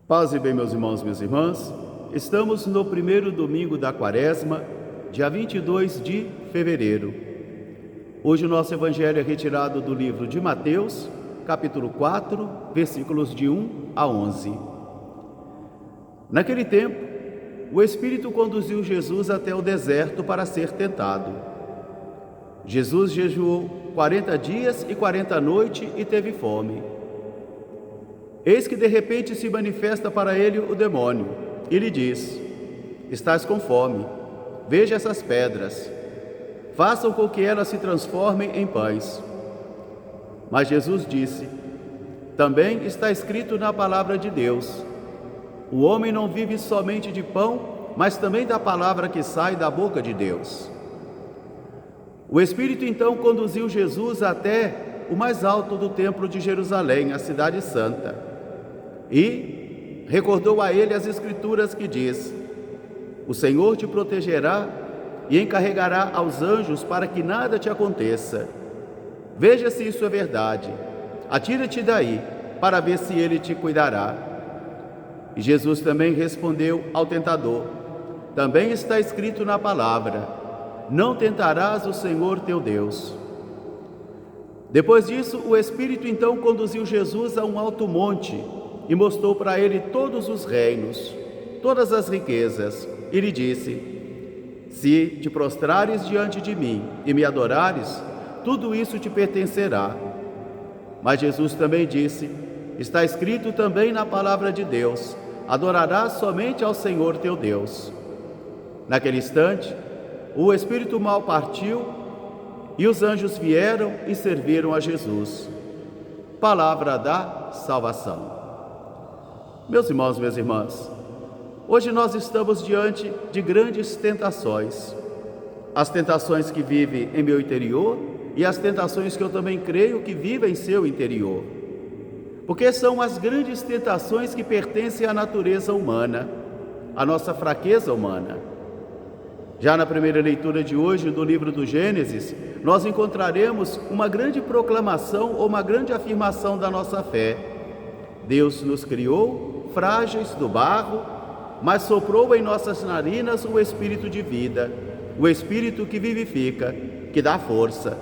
Paz e bem, meus irmãos e minhas irmãs. Estamos no primeiro domingo da Quaresma, dia 22 de fevereiro. Hoje o nosso evangelho é retirado do livro de Mateus, capítulo 4, versículos de 1 a 11. Naquele tempo, o Espírito conduziu Jesus até o deserto para ser tentado. Jesus jejuou 40 dias e 40 noites e teve fome. Eis que de repente se manifesta para ele o demônio e lhe diz: estás com fome, veja essas pedras, façam com que elas se transformem em pães. Mas Jesus disse: também está escrito na palavra de Deus: o homem não vive somente de pão, mas também da palavra que sai da boca de Deus. O Espírito então conduziu Jesus até o mais alto do templo de Jerusalém, a cidade santa, e recordou a ele as Escrituras que diz: o Senhor te protegerá e encarregará aos anjos para que nada te aconteça. Veja se isso é verdade. Atira-te daí, para ver se ele te cuidará. E Jesus também respondeu ao tentador: também está escrito na palavra: não tentarás o Senhor teu Deus. Depois disso, o Espírito então conduziu Jesus a um alto monte e mostrou para ele todos os reinos, todas as riquezas, e lhe disse: se te prostrares diante de mim e me adorares, tudo isso te pertencerá. Mas Jesus também disse: está escrito também na palavra de Deus: adorarás somente ao Senhor teu Deus. Naquele instante, o espírito mau partiu e os anjos vieram e serviram a Jesus. Palavra da salvação. Meus irmãos e minhas irmãs, hoje nós estamos diante de grandes tentações. As tentações que vivem em meu interior e as tentações que eu também creio que vivem em seu interior. Porque são as grandes tentações que pertencem à natureza humana, à nossa fraqueza humana. Já na primeira leitura de hoje do livro do Gênesis, nós encontraremos uma grande proclamação ou uma grande afirmação da nossa fé. Deus nos criou frágeis do barro, mas soprou em nossas narinas o Espírito de vida, o Espírito que vivifica, que dá força,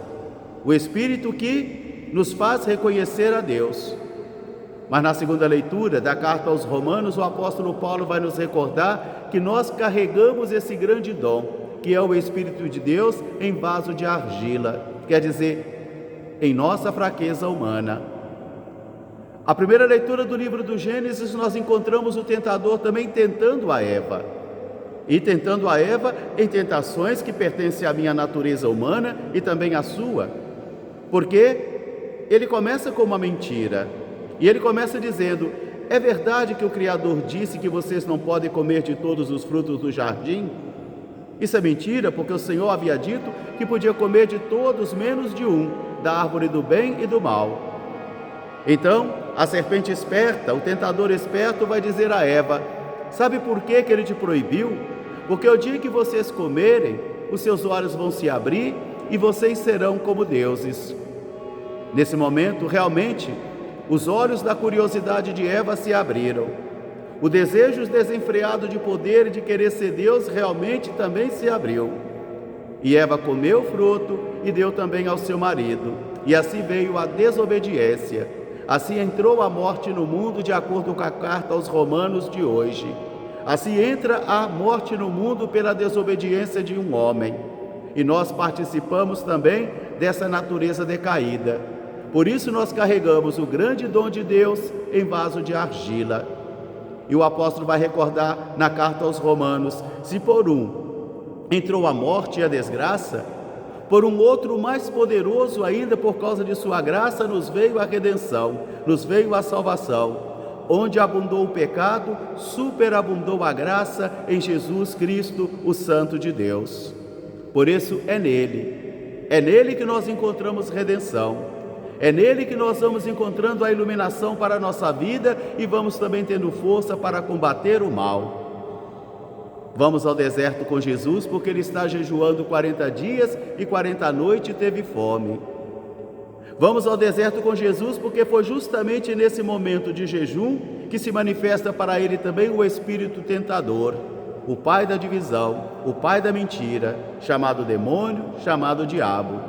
o Espírito que nos faz reconhecer a Deus. Mas na segunda leitura da carta aos Romanos, o apóstolo Paulo vai nos recordar que nós carregamos esse grande dom, que é o Espírito de Deus em vaso de argila, quer dizer, em nossa fraqueza humana. A primeira leitura do livro do Gênesis, nós encontramos o tentador também tentando a Eva. E tentando a Eva em tentações que pertencem à minha natureza humana e também à sua. Porque ele começa com uma mentira. E ele começa dizendo: é verdade que o Criador disse que vocês não podem comer de todos os frutos do jardim? Isso é mentira, porque o Senhor havia dito que podia comer de todos menos de um, da árvore do bem e do mal. Então, a serpente esperta, o tentador esperto, vai dizer a Eva: sabe por que ele te proibiu? Porque o dia que vocês comerem, os seus olhos vão se abrir e vocês serão como deuses. Nesse momento, realmente, os olhos da curiosidade de Eva se abriram. O desejo desenfreado de poder e de querer ser Deus realmente também se abriu. E Eva comeu o fruto e deu também ao seu marido. E assim veio a desobediência. Assim entrou a morte no mundo, de acordo com a carta aos Romanos de hoje. Assim entra a morte no mundo pela desobediência de um homem. E nós participamos também dessa natureza decaída. Por isso nós carregamos o grande dom de Deus em vaso de argila. E o apóstolo vai recordar na carta aos Romanos: se por um entrou a morte e a desgraça, por um outro mais poderoso ainda, por causa de sua graça, nos veio a redenção, nos veio a salvação. Onde abundou o pecado, superabundou a graça em Jesus Cristo, o Santo de Deus. Por isso é nele que nós encontramos redenção. É nele que nós vamos encontrando a iluminação para a nossa vida e vamos também tendo força para combater o mal. Vamos ao deserto com Jesus porque ele está jejuando 40 dias e 40 noites e teve fome. Vamos ao deserto com Jesus porque foi justamente nesse momento de jejum que se manifesta para ele também o espírito tentador, o pai da divisão, o pai da mentira, chamado demônio, chamado diabo.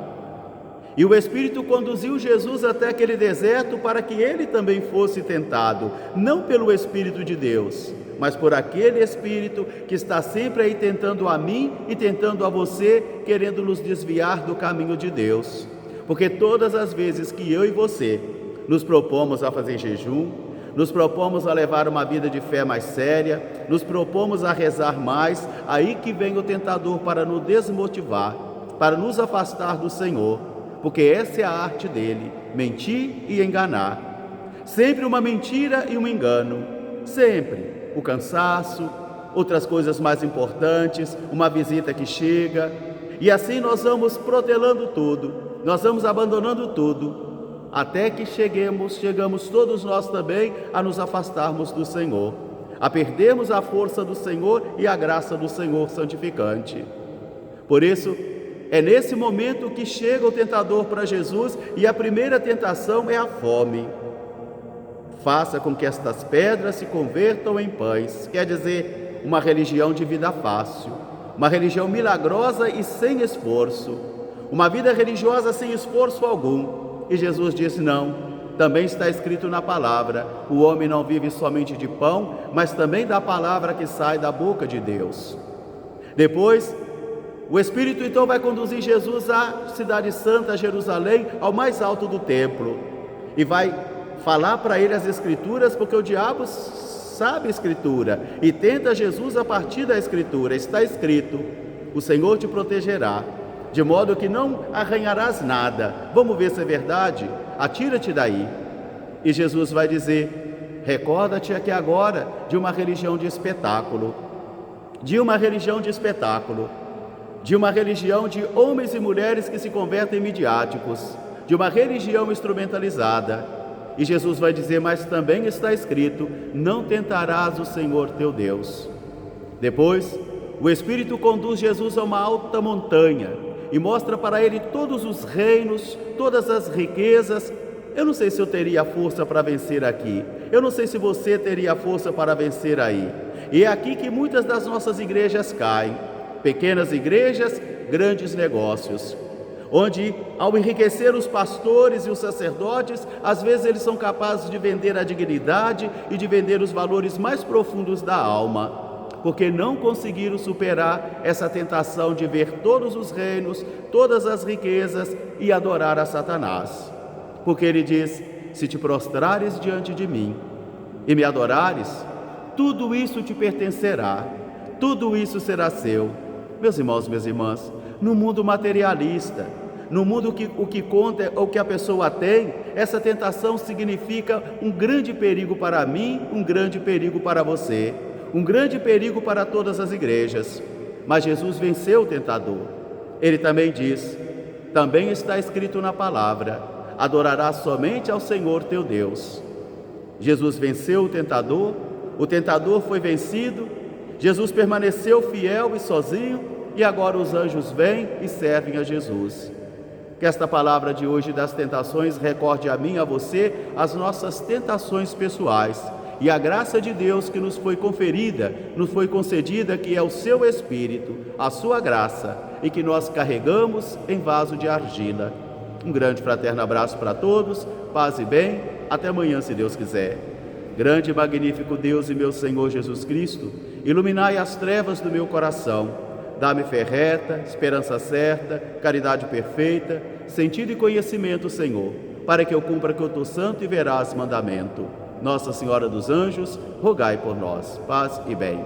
E o Espírito conduziu Jesus até aquele deserto para que ele também fosse tentado, não pelo Espírito de Deus, mas por aquele Espírito que está sempre aí tentando a mim e tentando a você, querendo nos desviar do caminho de Deus. Porque todas as vezes que eu e você nos propomos a fazer jejum, nos propomos a levar uma vida de fé mais séria, nos propomos a rezar mais, aí que vem o tentador para nos desmotivar, para nos afastar do Senhor. Porque essa é a arte dele, mentir e enganar. Sempre uma mentira e um engano, sempre o cansaço, outras coisas mais importantes, uma visita que chega, e assim nós vamos protelando tudo, nós vamos abandonando tudo, até que chegamos todos nós também a nos afastarmos do Senhor, a perdermos a força do Senhor e a graça do Senhor santificante. Por isso, é nesse momento que chega o tentador para Jesus e a primeira tentação é a fome. Faça com que estas pedras se convertam em pães, quer dizer, uma religião de vida fácil, uma religião milagrosa e sem esforço, uma vida religiosa sem esforço algum. E Jesus disse: não, também está escrito na palavra, o homem não vive somente de pão, mas também da palavra que sai da boca de Deus. Depois, o Espírito então vai conduzir Jesus à cidade santa, Jerusalém, ao mais alto do templo, e vai falar para ele as Escrituras, porque o diabo sabe a Escritura e tenta Jesus a partir da Escritura. Está escrito: o Senhor te protegerá, de modo que não arranharás nada. Vamos ver se é verdade? Atira-te daí. E Jesus vai dizer: recorda-te aqui agora de uma religião de espetáculo, de uma religião de espetáculo, de uma religião de homens e mulheres que se convertem midiáticos, de uma religião instrumentalizada. E Jesus vai dizer: mas também está escrito, não tentarás o Senhor teu Deus. Depois, o Espírito conduz Jesus a uma alta montanha e mostra para ele todos os reinos, todas as riquezas. Eu não sei se eu teria força para vencer aqui, eu não sei se você teria força para vencer aí. E é aqui que muitas das nossas igrejas caem. Pequenas igrejas, grandes negócios, onde, ao enriquecer os pastores e os sacerdotes, às vezes eles são capazes de vender a dignidade e de vender os valores mais profundos da alma, porque não conseguiram superar essa tentação de ver todos os reinos, todas as riquezas e adorar a Satanás. Porque ele diz: se te prostrares diante de mim e me adorares, tudo isso te pertencerá, tudo isso será seu. Meus irmãos, minhas irmãs, no mundo materialista, no mundo que o que conta é o que a pessoa tem, essa tentação significa um grande perigo para mim, um grande perigo para você, um grande perigo para todas as igrejas. Mas Jesus venceu o tentador. Ele também diz: também está escrito na palavra, adorarás somente ao Senhor teu Deus. Jesus venceu o tentador foi vencido, Jesus permaneceu fiel e sozinho, e agora os anjos vêm e servem a Jesus. Que esta palavra de hoje das tentações recorde a mim e a você as nossas tentações pessoais e a graça de Deus que nos foi conferida, nos foi concedida, que é o seu Espírito, a sua graça, e que nós carregamos em vaso de argila. Um grande fraterno abraço para todos, paz e bem, até amanhã se Deus quiser. Grande e magnífico Deus e meu Senhor Jesus Cristo, iluminai as trevas do meu coração, dá-me fé reta, esperança certa, caridade perfeita, sentido e conhecimento, Senhor, para que eu cumpra que eu estou santo e veraz mandamento. Nossa Senhora dos Anjos, rogai por nós. Paz e bem.